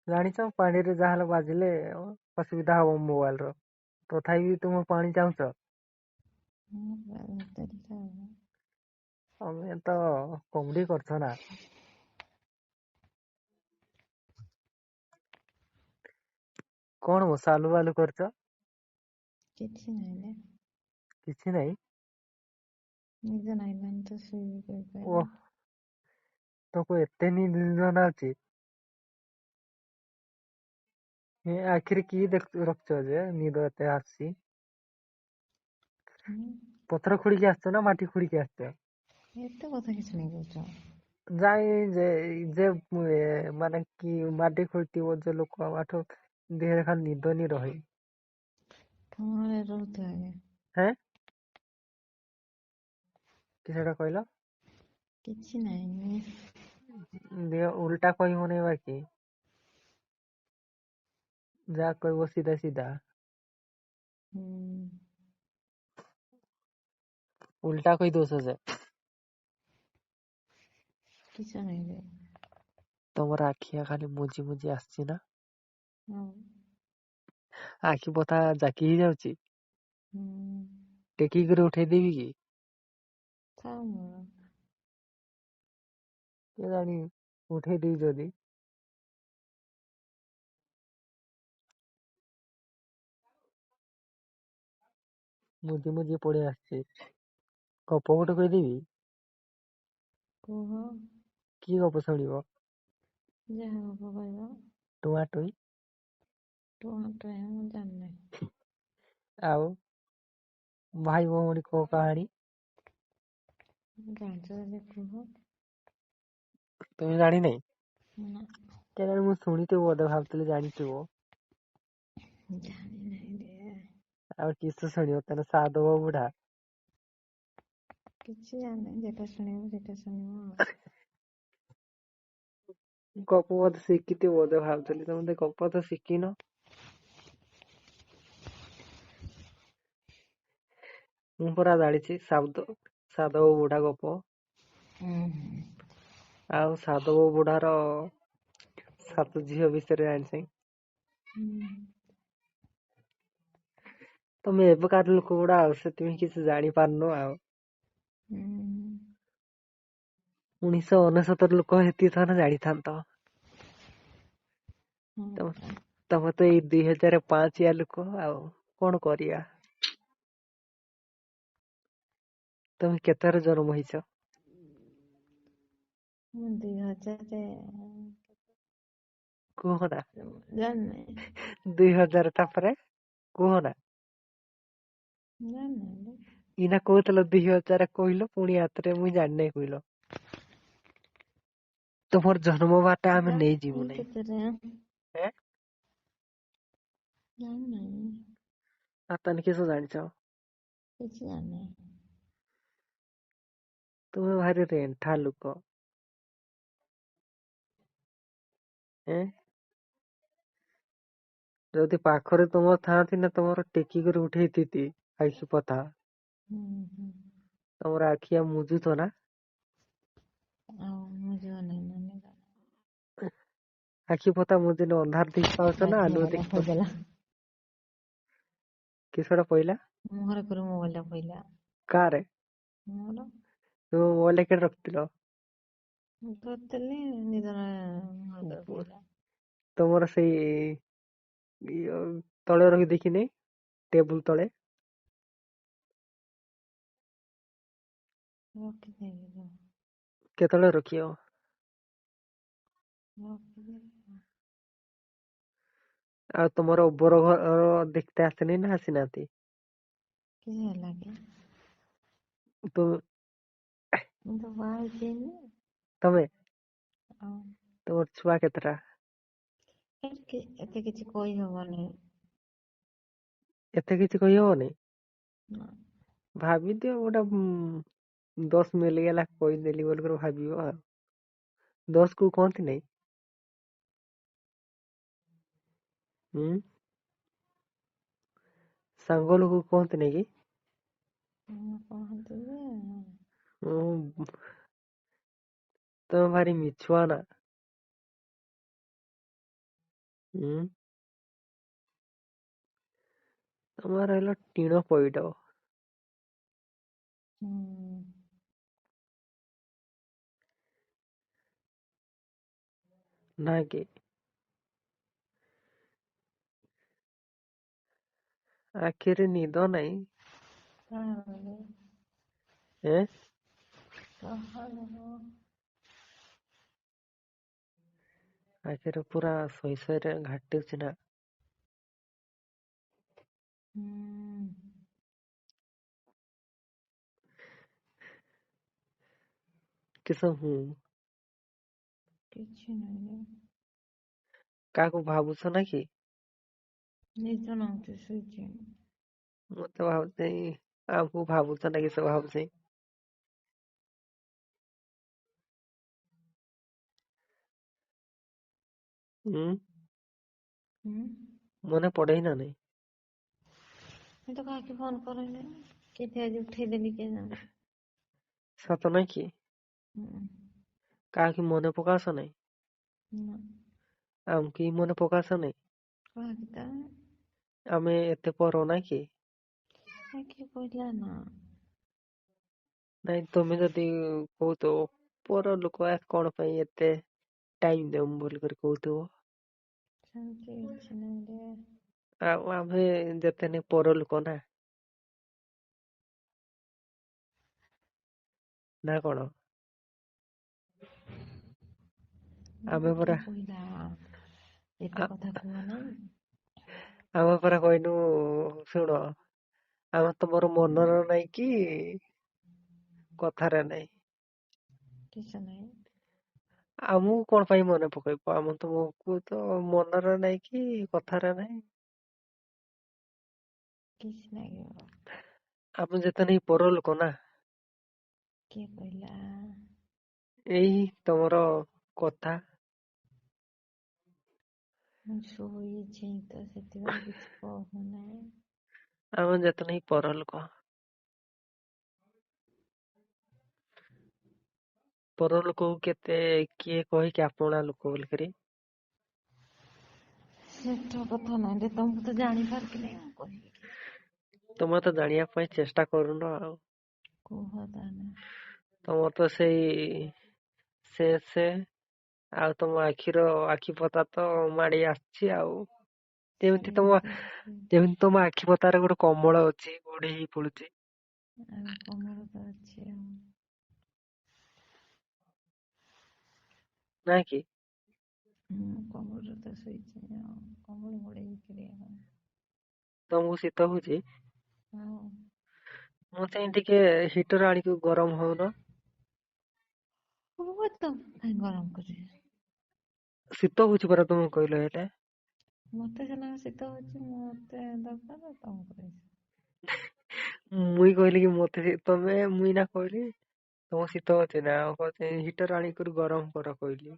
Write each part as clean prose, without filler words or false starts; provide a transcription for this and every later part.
ଜାଣିଛ ପାଣିରେ ଯାହାହେଲେ ବାଜିଲେ ଅସୁବିଧା ହବ ମୋବାଇଲର। ତଥାପି ତୁମେ ପାଣି ଚାହୁଁଛ? ତମେ ତ କମେଡି କରୁଛ ନା। କଣ ସାଲୁ ବାଲୁ କରୁଛ? କିଛି ନାହିଁ କିଛି ନାହିଁ। ନିଦ ନାଇଁଲାଣି ତ ଶୋଇବି ଓହ, କହିପାରିବି। ତମକୁ ଏତେ ନିଦ ଅଛି? ଆଖିରେ କି ରଖୁଛ ଯେ ନିଦ ଏତେ ଆସୁଛି? ପଥର ଖୋଳିକି ଆସିଛ ନା ମାଟି ଖୋଳିକି ଆସିଛ? ଏତେ କଥା କିଛି ନାଇଁ କହୁଛ। ଯାଇ ଯେ ମାନେ କି ମାଟି ଖୋଳିଥିବ ଯେ ଲୋକ ଆଠ ଦେହରେ ଖାଲି ନିଦ ନି ରହେ। କଣରେ ରହୁଥିବ ଆଜ୍ଞା? ହେଁ, କି ସେଟା କହିଲ? କିଛି ନାହିଁ। ଦେହ ଉଲ୍ଟା କହିବନି ବାକି ଯାହା କହିବ ସିଧା ସିଧା। ଉଲ୍ଟା କହି ଦଉଛ ଯେ। କିଛି ନାହିଁ। ତମର ଆଖିଆ ଖାଲି ମୁଜି ମୁଜି ଆସିଛି ନା? ହଁ। ଆଖି ପତା ଜାକି ହେଇଯାଉଛି। ହୁଁ। ଟେକିକିରି ଉଠେଇଦେବି କି? ଥାଉ ମୋର। କେଜାଣି ଉଠେଇ ଦେବି ଯଦି। ମୁଜି ମୁଜି ପଳେଇ ଆସିଛି। ଗପ ଗୋଟେ କହିଦେବି? କୁହ। କି ଗପ ଶୁଣିବ? ଯାହା ଗପ କହିବ। ଟୁଆଁ ଟୁଇଁ? ଟୁଆଁ ଟୁଇଁ ମୁଁ ଜାଣିନି। ଆଉ ଭାଇ ଭଉଣୀ କୋଉ କାହାଣୀ? ଜାଣିଛ ଯଦି କୁହ। ତୁମେ ଜାଣିନାଇଁ? ନା। କେଜାଣି ମୁଁ ଶୁଣିଥିବି ବୋଧେ ଭାବୁଥିଲି ଜାଣିଥିବ। ଜାଣିନାହିଁ ରେ। ଆଉ କିସ ଶୁଣିବ ତାହେଲେ ସାଧବ ବୁଢା? କିଛି ଜାଣିନି ଯେଟା ଶୁଣିବ ସେଟା ଶୁଣିବ ଆଉ। ଗପ ବୋଧେ ଶିଖିଥିବ ବୋଧେ ଭାବୁଥିଲି ତମେ ତ ଗପ ତ ଶିଖିନ। ମୁଁ ପରା ଜାଣିଛି ସାଧବ ବୁଢା ଗପ। ଆଉ ସାଧବ ବୁଢାର 7 ଝିଅ ବିଷୟରେ ଜାଣିଛି। ତମେ ଏବେକାର ଲୋକ ଗୁଡା ଆଉ ସେଥିପାଇଁ କିଛି ଜାଣିପାରୁନ ଆଉ। 1999 ଲୋକ ହେଇଥିଲେ ତ ଜାଣିଥାନ୍ତ। ତମେ ତ ଏଇ 2005 ଲୋକ ଆଉ କଣ କରିବା। ତମେ କେତେରେ ଜନ୍ମ ହେଇଛ? ମୁଁ 2000 କୁହନା। ଜାଣିନି। 2000 ତାପରେ କୁହନା। ଜାଣିନି। ଇନା କହୁଥିଲ 2000 କହିଲ ପୁଣି ଆଉଥରେ ମୁଇଁ ଜାଣିନାହିଁ କହିଲ। ତମର ଜନ୍ମବାରଟା ଆମେ ନେଇଯିବୁ ନାଇଁ। କେତେରେ ଜାଣିନାହିଁ। ଆଉ ତାହେଲେ କିସ ଜାଣିଛ? କିଛି ଜାଣିନି। ତୁମେ ଭାରି ରେଣ୍ଠା ଲୋକ। ଯଦି ପାଖରେ ତୁମ ଥାଆନ୍ତି ନା ତମର ଟେକିକରି ଉଠେଇଥିତି ଆଇସି ପତା। ତମର ଆଖିଆ ମୁଜୁଥ ନା? ଆଉ ମୁଜିବନି ମାନେ ଆଖି ପତା ମୁଜିଲେ ଅନ୍ଧାର ଦେଖି ପାଉଛ ନା ଆଲୁଅ ମୋବାଇଲ ଦେଖି ପାଉଛ? ଥୋଇଦେଲା କିସଟା ପଇଲା? ମୁହଁରେ କରି ମୋବାଇଲ ଟା ପଇଲା। କାରେ? ମୋର। ତୁମେ ମୋବାଇଲ କେଡେ ରଖିଥିଲ? ଧରିଥିଲି ନିଦରେ ମୁହଁରେ କରି ପଇଲା। ତମର ସେଇ ତଳେ ରଖି ଦେଖିନି ଟେବୁଲ ତଳେ। ରଖିଦେବି। କେତେବେଳେ ରଖିବ? ଆଉ ତମର ଉପର ଘର ଦେଖତେ ଆସିନି ନା ଆସିନାହାନ୍ତି? କିଏ ହେଲା କି? ତୁ ମୁଁ ତ ବାହା ହେଇଯାଇନି। ତମେ? ଆଉ ତମର ଛୁଆ କେତେଟା? ଏତେ କିଛି କହିହବନି। ଏତେ କିଛି କହିହବନି? ନା। ଭାବିଦିଅ ଗୋଟେ 10 ମିଲିଗଲା କହିଦେଲି ବୋଲିକରି ଭାବିବ ଆଉ। 10 କୁ କହନ୍ତି ନାଇଁ। ହୁଁ। ସାଙ୍ଗ ଲୋକ କୁହନ୍ତି ନାଇଁ କି? ହଁ କହନ୍ତି ଯେ ହଁ। ତମେ ଭାରି ମିଛୁଆ ନା। ହୁଁ ତମର ରହିଲ ଟିଣ ପଇଡ। ହୁଁ। ନା କି? ଆଖିରେ ନିଦ ନାହିଁ। କାହାର? ଏ କାହାର? ଆଖିରେ ପୁରା ଶୋଇ ଶୋଇରେ ଘାଟୁଛି ନା। ହୁଁ। କିସ ହୁଁ? କିଛି ନାହିଁ। କାହାକୁ ଭାବୁଛ ନା କି? ନିଦ ନାଗୁଛି ଶୋଇଛି। ମତେ ଭାବୁଛି ଆମକୁ ଭାବୁଛ ନା କିସ ଭାବୁଛି। ହୁଁ ହୁଁ। ମନେ ପଡେ ନା ନାଇଁ? ମୁଁ ତ କାହାକୁ ଫୋନ କରେନି। କେତେ ଆଜି ଉଠେଇଦେଲି କେଜାଣି। ସତ ନାଇଁ କି? ହୁଁ। କାହାକି ମନେ ପକାସ ନାଇଁ? ନା। ଆମକି ମନେ ପକାସ ନାଇଁ? କାହାକି ତ? ଆମେ ଏତେ ପର ନା କି? କିଏ କହିଲା ନା? ନାଇଁ ତମେ ଯଦି କହୁଥିବ ପର ଲୋକ କଣ ପାଇଁ ଏତେ ଟାଇମ ଦେମୁ ବୋଲି କରି କହୁଥିବ। ସେମିତି କିଛି ନାହିଁ ରେ। ଆଉ ଆମେ ଯେତେନି ପର ଲୋକ ନା। ନା କଣ? ଆମେ କିଏ ପରା କହିଲା ଏତେ କଥା କୁହ ନାହିଁ? ଆମେ ପରା କହିନୁ ଶୁଣ ଆମେ ତମର ମନର ନାଇଁ କି କଥାରେ ନାଇଁ। କିଛି ନାହିଁ। ଆମକୁ କଣ ପାଇଁ ମନେ ପକେଇବ ଆମ ତମକୁ ତ ମନରେ ନାଇଁ କି କଥାରେ ନାଇଁ। କିଛି ନାହିଁ ଆଉ। ଆମେ ଯେତେନି ପର ଲୋକ ନା। କିଏ କହିଲା? ଏଇ ତମର କଥା। ମୁଁ ଶୋଇଛି ତ ସେଥିପାଇଁ କିଛି କହୁନାହିଁ। ଆମେ ଯେତେନି ପର ଲୋକ। ପର ଲୋକକୁ କେତେ କିଏ କହେକି ଆପଣା ଲୋକ ବୋଲିକରି। ସେଟା କଥା ନାହିଁ ଯେ ତମକୁ ତ ଜାଣିପାର କି ନାଇଁ ମୁଁ କହିବି କି? ତମେ ତ ଜାଣିବା ପାଇଁ ଚେଷ୍ଟା କରୁନ ଆଉ। କୁହ ତାହେଲେ। ତମର ତ ସେ ଆଉ ତମ ଆଖି ପତା ତ ମାଡି ଆସିଛି ଆଉ। ଯେମିତି ତମ ଯେମିତି ତମ ଆଖି ପତାରେ ଗୋଟେ କମଳ ଅଛି ଘୋଡେଇ ହେଇ ପଡୁଛି। ଆଉ କମଳ ତ ଅଛି ଆଉ। ନାଇଁ କି? ହୁଁ କମଳରେ ତ ଶୋଇଛି ଆଉ କମଳ ଘୋଡେଇ ହେଇକିରି ଆଉ। ତମକୁ ଶୀତ ହଉଛି? ହଁ। ମତେ ଟିକେ ହିଟର ଆଣିକି ଗରମ ହଉନ। ମୁଁ ତ କାଇଁ ଗରମ କରିବି। ଶୀତ ହଉଛି ପରା ତମକୁ କହିଲ ଏଇଟା। ମତେ ସିନା ଶୀତ ହଉଛି ମତେ ଦରକାର ତମକୁ ମୁଇଁ କହିଲି କି ମତେ ତମେ ମୁଇଁ ନା କହିଲି। ତମ ଶୀତ ଅଛି ନା ହିଟର ଆଣିକରି ଗରମ କର କହିଲି।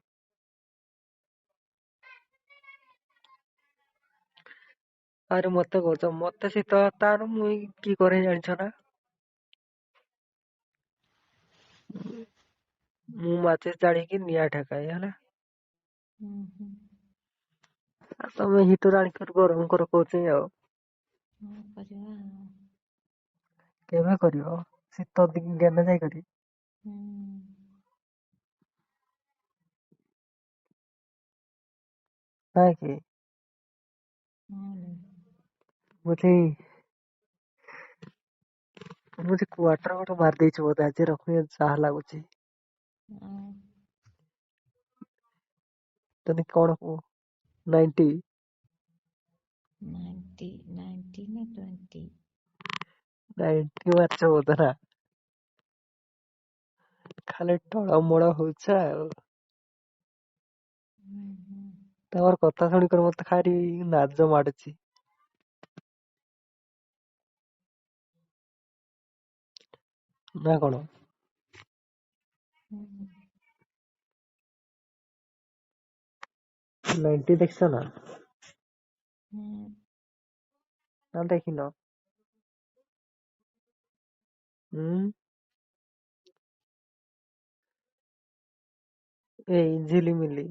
ଆରେ ମତେ କହୁଛ ମତେ ଶୀତ ତାର ମୁଇଁ କି କରେ ଜାଣିଛ ନା? ମୁଁ ମାଚିସ୍ ଜାଳିକି ନିଆଁ ଢାକାଏ ହେଲା। ହୁଁ ହୁଁ। ଆଉ ତମେ ହିଟର ଆଣିକରି ଗରମ କର କହୁଛ ଆଉ। ହଁ କରିବା ଆଉ। କେବେ କରିବ ଶୀତ ଦିନ ଯାଇକରି? ହୁଁ। ନାଇଁ କି? ହଁ। ବୋଧେ ମୁଁ ଯେ କ୍ୱାଟର ଗୋଟେ ମାରି ଦେଇଛି ବୋଧେ ଆଜି ରଖୁ ଯାହା ଲାଗୁଛି। ଆଉ ତନେ କଣ କୁହ 90? 90 ନା 20? 90 ମାରିଛ ବୋଧେ ନା? ଖାଲି ଟଳମଳ ହଉଛ ଆଉ। ହୁଁ ହୁଁ। ତମର କଥା ଶୁଣିକରି ମତେ ଖାରି ନାଜ ମାଡୁଛି। ନା କଣ? ହୁଁ। 90 ଦେଖିଛ ନା? ହୁଁ। ନା ଦେଖିନ? ହୁଁ। ଏଇ ଝିଲିମିଲି।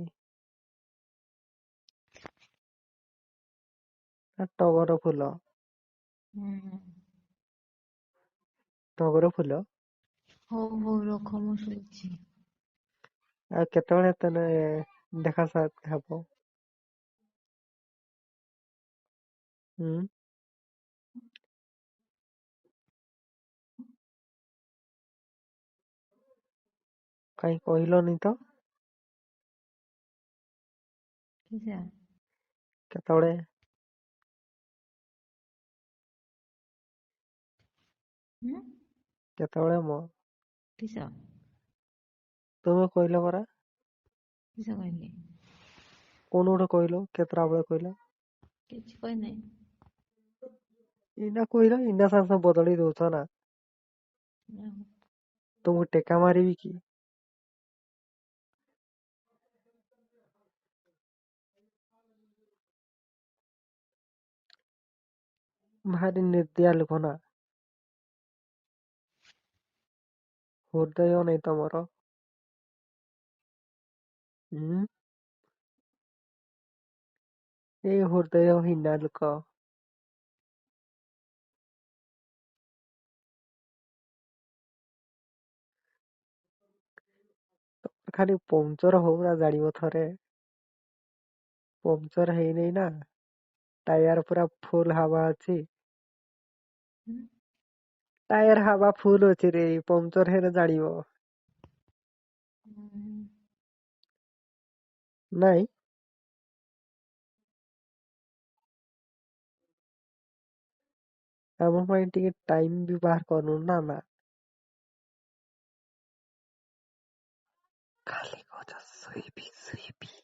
ନା ଟଗର ଫୁଲ? ହୁଁ। ଟଗର ଫୁଲ? ହଉ ହଉ ରଖ ମୁଁ ଶୋଇଛି। ଆଉ କେତେବେଳେ ତନେ ଦେଖା ସାକ୍ଷାତ ହବ? ହୁଁ। କାଇଁ କହିଲନି ତ? କିସ? କେତେବେଳେ? ହୁଁ? କେତେବେଳେ ମ? କିସ? ତୁମେ କହିଲ ପରା। କିସ କହିଲି? କଣ ଗୋଟେ କହିଲ, କେତେଟା ବେଳେ କହିଲ? କିଛି କହିନାହିଁ। ଇନା କହିଲ, ଇନା ସାଙ୍ଗେ ସାଙ୍ଗେ ବଦଳେଇ ଦଉଛ ନା। ନା। ତୁମକୁ ଟେକା ମାରିବି କି? ଭାରି ନିର୍ଦୟା ଲୋକ ନା। ହୃଦୟ ନାହିଁ ତମର। ହୁଁ। ଏଇ ହୃଦୟହୀନା ଲୋକ। ଖାଲି ପଂଚର ହଉ ନା ଜାଣିବ ଥରେ। ପଂଚର ହେଇନି ନା, ଟାୟାର ପୁରା ଫୁଲ ହାୱା ଅଛି। ହୁଁ? ଟାୟାର ହାୱା ଫୁଲ ଅଛି ରେ, ପଂଚର ହେଲେ ଜାଣିବ। ହୁଁ। ନାଇଁ। ଆମ ପାଇଁ ଟିକେ ଟାଇମ ବି ବାହାର କରନୁ ନା ନା। ଖାଲି କହୁଛ ଶୋଇବି ଶୋଇବି।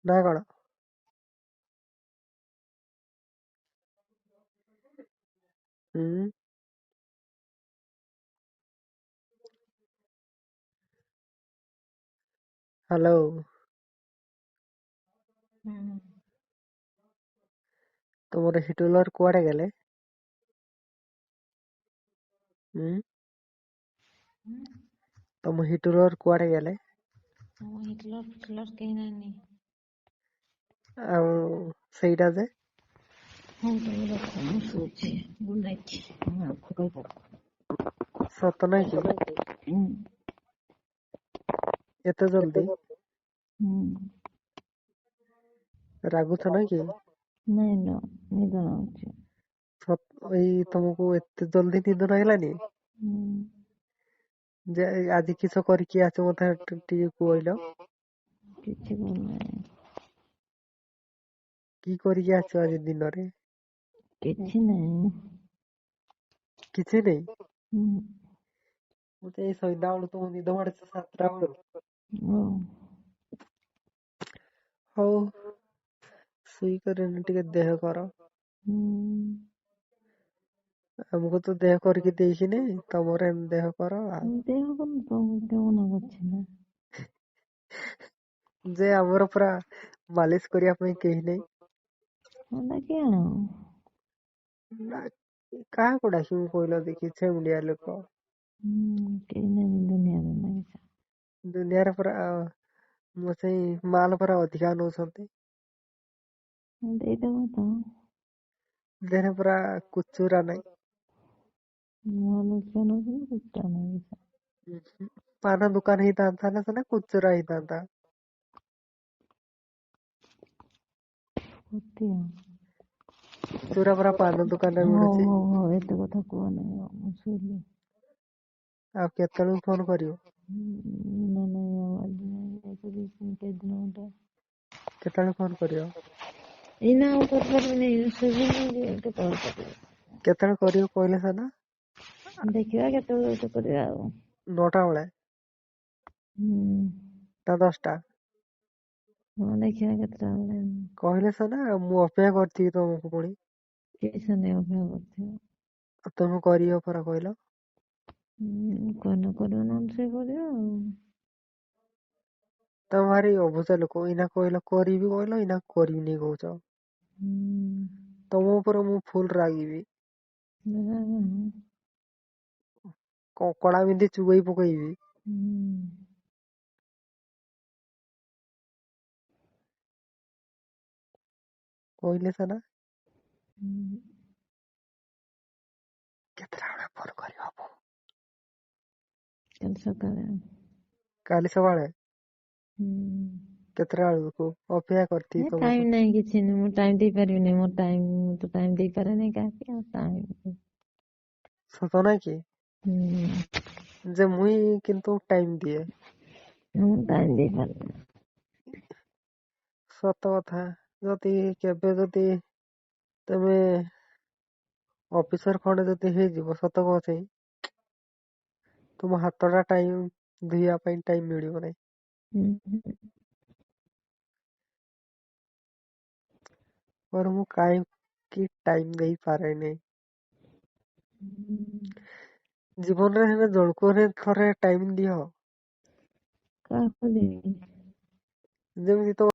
ନା କଣ? ହୁଁ। ହ୍ୟାଲୋ। ହୁଁ। ତୁମର ହିଟଲର କୁଆଡେ ଗଲେ? ହୁଁ। ହୁଁ? ତମ ହିଟଲର କୁଆଡେ ଗଲେ? ଆମ ହିଟଲର ଫିଟଲର କେହି ନାହାନ୍ତି। ଆଉ ସେଇଟା ଯେ? ହଉ ତାହେଲେ ରଖ, ମୁଁ ଶୋଉଛି। Good night. ସତ ନାଇଁ କି? ହୁଁ। ଏତେ ଜଲଦି? ହୁଁ। ରାଗୁଛ ନାଇଁ କି? ନାଇଁ ଲୋ, ନିଦ ଲାଗୁଛି। ଏଇ ତମକୁ ଏତେ ଜଲଦି ନିଦ ଲାଗିଲାନି? ହୁଁ। ଯେ ଆଜି କିସ କରିକି ଆଛ ମତେ ଟିକେ କହିଲ? କିଛି କରୁନାହିଁ। କି କରିକି ଆସିଛ ଆଜି ଦିନରେ? କିଛି ନାହିଁ। କିଛି ନାଇଁ? ହୁଁ। ମତେ ଏଇ ସନ୍ଧ୍ୟା ବେଳୁ ତମକୁ ନିଦ ମାଡୁଛି, ସାତଟା ବେଳୁ। ଓ। ହଉ ଶୁଇକରି ଟିକେ ଦେହ କର। ହୁଁ। ଆମକୁ ତ ଦେହ କରିକି ଦେଇକିନି, ତମର ଏମିତି ଦେହ କର ଆଉ। ଦେହ କଣ ଦେହ ମନା କରୁଛି ନା। ଯେ ଆମର ପୁରା ମାଲିସ କରିବା ପାଇଁ କେହି ନାହିଁ। ହଁ ଡାକି ଆଣ। ନା କାହାକୁ ଡାକିବୁ କହିଲ ଦେଖି, ଛେଉଣ୍ଡିଆ ଲୋକ। ହୁଁ କେହି ନାହାନ୍ତି ଦୁନିଆରେ ମଣିଷ। ଦୁନିଆରେ ପୁରା ମୋ ସେଇ ମାଲ ପୁରା ଅଧିକା ନଉଛନ୍ତି। ଦେଇଦବ ତ। ଦେହରେ ପୁରା କୁଚୁରା ନାହିଁ। ପାନ ଦୁକାନ ହେଇଥାନ୍ତା ନା ସିନା କୁଚୁରା ହେଇଥାନ୍ତା। ଖୁଚୁରା ପରା ପାନ ଦୋକାନରେ ହଉ ମିଳୁଛି। ହଉ ହଉ ଏତେ କଥା କୁହ ନାହିଁ, ଆଉ ମୁଁ ଶୋଇଲି। ଆଉ କେତେବେଳକୁ ଫୋନ କରିବ? କେତେବେଳେ ଫୋନ କରିବ? ଏଇନା ଆଉ କରିପାରିବିନି, ଶୋଇବିନି କେତେବେଳେ କରିବି। କେତେବେଳେ କରିବ କହିଲେ ସିନା। ଦେଖିବା କେତେବେଳେ ଗୋଟେ କରିବା ଆଉ। 9ଟା ବେଳେ ହୁଁ। ନା 10ଟା? ହଁ ଦେଖିବା କେତେଟା ବେଳେ। କହିଲେ ସିନା, ମୁଁ ଅପେକ୍ଷା କରିଥିବି ତମକୁ ପୁଣି। କିଛି ନାହିଁ ଅପେକ୍ଷା କରିଥିବ। ଆଉ ତମେ କରିବ ପରା କହିଲ। କହିଲେ କରିବ, ନହେଲେ ସେ କରିବ ଆଉ। ତମେ ଭାରି ଅବୁଝା ଲୋକ, ଏଇନା କହିଲ କରିବି କହିଲ, ଏଇନା କରିବିନି କହୁଛ। ହୁଁ। ତମ ଉପରେ ମୁଁ ଫୁଲ ରାଗିବି। କଙ୍କଡା ବିନ୍ଧି ଚୁବେଇ ପକେଇବି। ହୁଁ। କହିଲେ ସିନା ହୁଁ। କେତେଟା ବେଳେ ଫୋନ କରିବ ମୁଁ କାଲି ସକାଳେ। କାଲି ସକାଳେ ହୁଁ। କେତେଟା ବେଳକୁ ଅପେକ୍ଷା କରିଥିବି ଟାଇମ ତମକୁ। ନାହିଁ କିଛି ନାହିଁ, ମୁଁ ଟାଇମ ଦେଇପାରିବିନି, ମୋର ଟାଇମ, ମୁଁ ତ ଟାଇମ ଦେଇପାରେନି କାହାକୁ ଆଉ ଟାଇମ। ସତ ନାଇଁ କି ହୁଁ। ଯେ ମୁଇଁ କିନ୍ତୁ ଟାଇମ ଦିଏ। ମୁଁ ଟାଇମ ଦେଇପାରୁନି। ସତ କଥା, ଯଦି କେବେ ଯଦି ତମେ ଅଫିସର ଖଣ୍ଡେ ଯଦି ହେଇଯିବ, ସତ କହୁଛି ତୁମ ହାତଟା ଟାଇମ ଧୋଇବା ପାଇଁ ଟାଇମ ମିଳିବ ନାହିଁ। ହୁଁ। पर ମୁଁ କାହିଁକି ଟାଇମ ଦେଇପାରେନି। ଜୀବନରେ ହେଲେ ଜଣକୁ ହେଲେ ଥରେ ଟାଇମ ଦିଅ। କାହାକୁ ଦେବି? ଯେମିତି ତମ